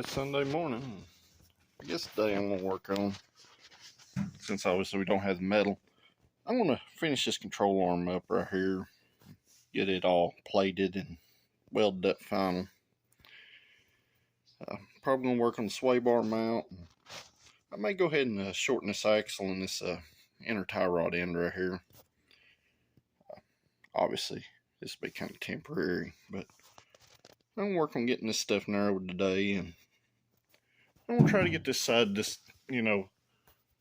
It's Sunday morning. I guess today I'm going to work on, since obviously we don't have the metal, I'm going to finish this control arm up right here, get it all plated and welded up final. Probably going to work on the sway bar mount. I may go ahead and shorten this axle and this inner tie rod end right here. Obviously this will be kind of temporary, but I'm going to work on getting this stuff narrowed today, and I'm going to try to get this side,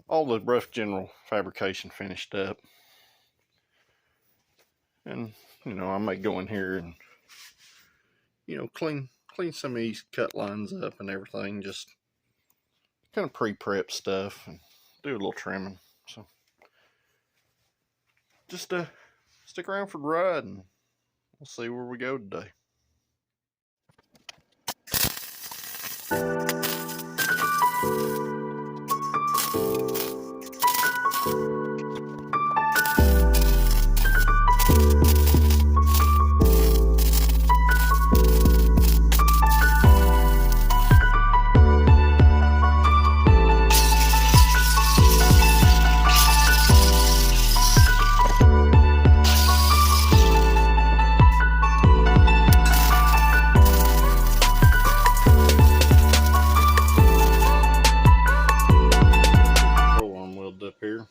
all the rough general fabrication finished up. And, I might go in here and, clean some of these cut lines up and everything. Just kind of pre-prep stuff and do a little trimming. So, just stick around for the ride and we'll see where we go today. Up here,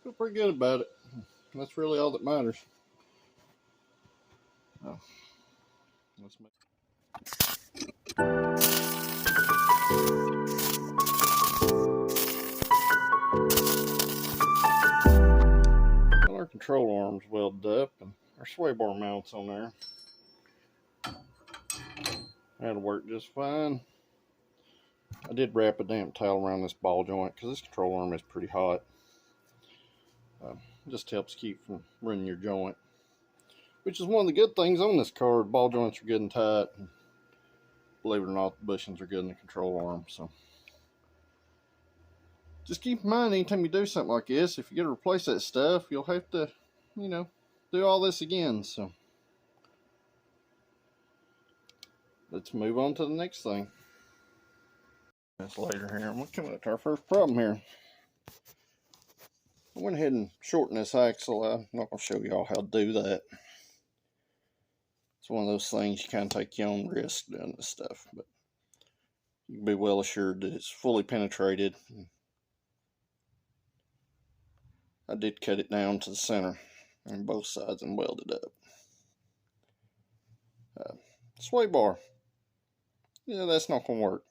feel pretty good about it. That's really all that matters. Let's make our control arms welded up and our sway bar mounts on there. That'll work just fine. I did wrap a damp towel around this ball joint because this control arm is pretty hot. Just helps keep from running your joint, which is one of the good things on this car. The ball joints are good and tight, and believe it or not, the bushings are good in the control arm. So just keep in mind, anytime you do something like this, if you got to replace that stuff, you'll have to, do all this again. So let's move on to the next thing. That's later here. I'm going to come up to our first problem here. I went ahead and shortened this axle. I'm not going to show y'all how to do that. It's one of those things you kind of take your own risk doing this stuff, but you can be well assured that it's fully penetrated. I did cut it down to the center on both sides and welded up. Sway bar. Yeah, that's not going to work.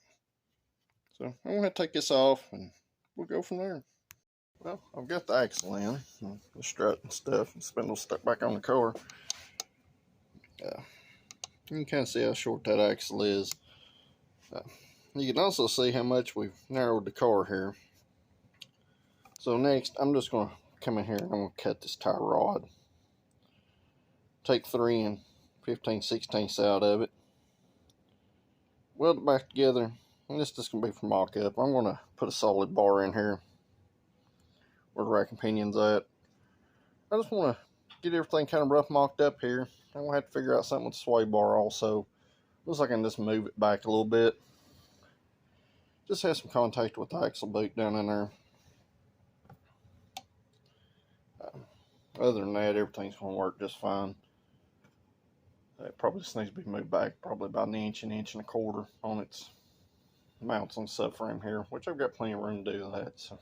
So I'm going to take this off and we'll go from there. Well, I've got the axle in, the strut and stuff, and spindle stuck back on the car. You can kind of see how short that axle is. You can also see how much we've narrowed the car here. So next, I'm just going to come in here and I'm going to cut this tie rod. Take 3 15/16 out of it. Weld it back together. And this is going to be for mock-up. I'm going to put a solid bar in here where the rack and pinion's at. I just want to get everything kind of rough mocked up here. I'm going to have to figure out something with the sway bar also. Looks like I can just move it back a little bit. Just have some contact with the axle boot down in there. Other than that, everything's going to work just fine. It probably just needs to be moved back probably about an inch and a quarter on its mounts on the subframe here, which I've got plenty of room to do that. So.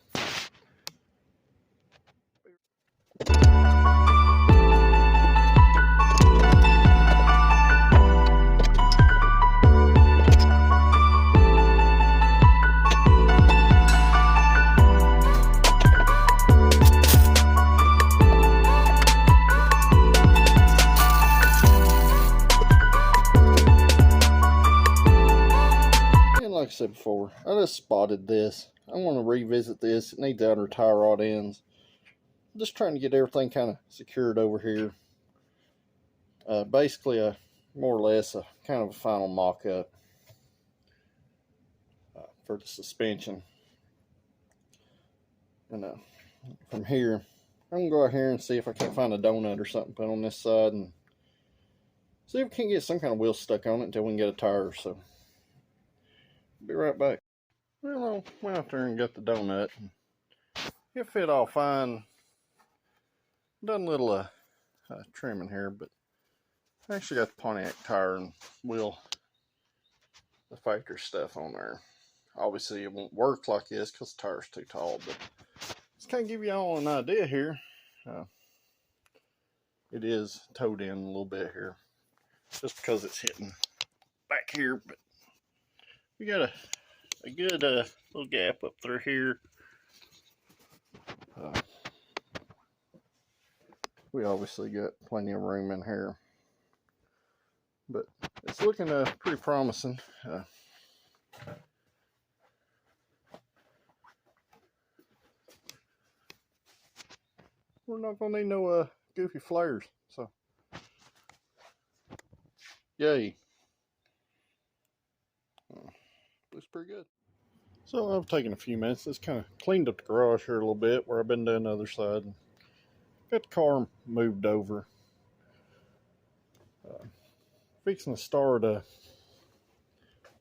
Like I said before, I just spotted this. I want to revisit this. It needs outer tie rod ends. I'm just trying to get everything kind of secured over here. Basically, more or less a kind of a final mock-up for the suspension. And from here, I'm going to go out here and see if I can't find a donut or something put on this side and see if we can get some kind of wheel stuck on it until we can get a tire. So Be right back. Well, I went out there and got the donut. It fit all fine. Done a little trimming here, but I actually got the Pontiac tire and wheel, the factory stuff on there. Obviously, it won't work like this because the tire's too tall, but just kind of give you all an idea here. It is towed in a little bit here, just because it's hitting back here, but we got a good little gap up through here. We obviously got plenty of room in here, but it's looking pretty promising. We're not gonna need no goofy flares, so yay. Looks pretty good. So I've taken a few minutes. Just kind of cleaned up the garage here a little bit where I've been doing the other side. Got the car moved over. Fixing to start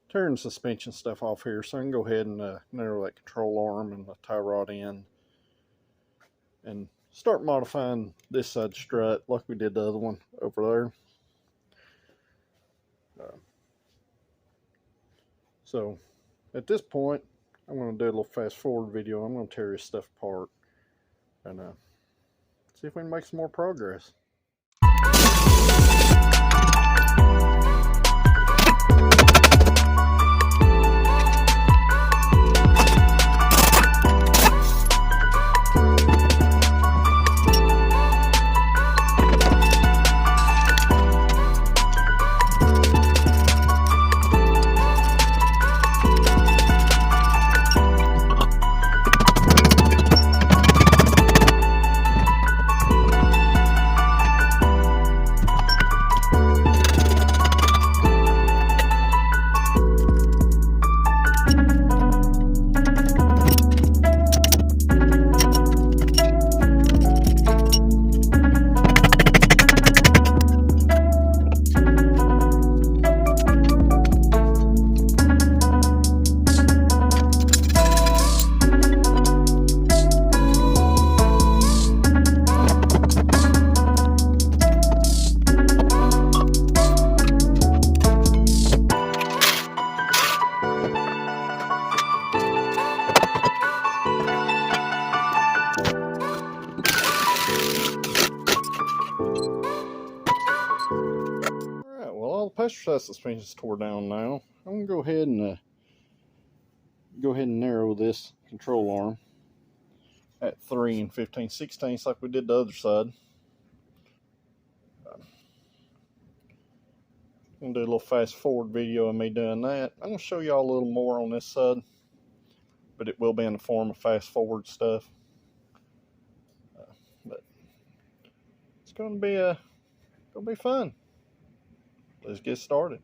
tearing the suspension stuff off here, so I can go ahead and narrow that control arm and the tie rod in, and start modifying this side strut like we did the other one over there. So at this point, I'm going to do a little fast forward video. I'm going to tear this stuff apart and see if we can make some more progress. Passenger side suspension is tore down now. I'm gonna go ahead and narrow this control arm at 3 15/16 like we did the other side. I'm gonna do a little fast forward video of me doing that. I'm gonna show y'all a little more on this side, but it will be in the form of fast forward stuff. But it's gonna be fun. Let's get started.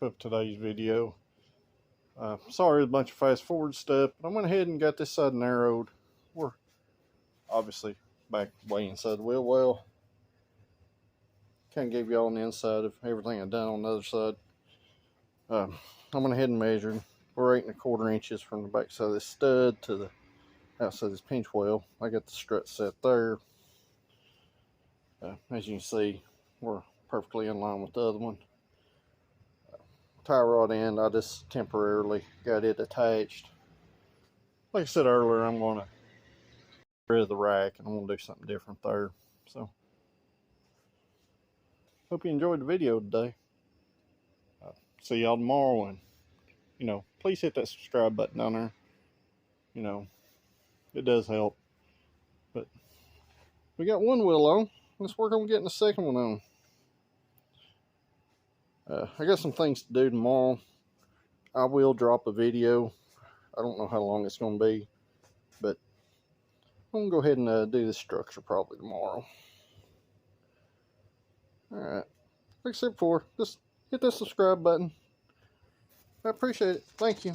wrap up today's video. Sorry, a bunch of fast forward stuff, but I went ahead and got this side narrowed. We're obviously back way inside the wheel well. Kind of gave you all an inside of everything I've done on the other side. I went ahead and measured. We're 8 1/4 inches from the back side of this stud to the outside of this pinch wheel. I got the strut set there. As you can see, we're perfectly in line with the other one. Tie rod end, I just temporarily got it attached. Like I said earlier, I'm going to get rid of the rack and I'm going to do something different there. So, hope you enjoyed the video today. See y'all tomorrow, and please hit that subscribe button down there. It does help. But we got one wheel on. Let's work on getting the second one on. I got some things to do tomorrow. I will drop a video. I don't know how long it's going to be, but I'm going to go ahead and do this structure probably tomorrow. Alright. Like I said before, just hit that subscribe button. I appreciate it. Thank you.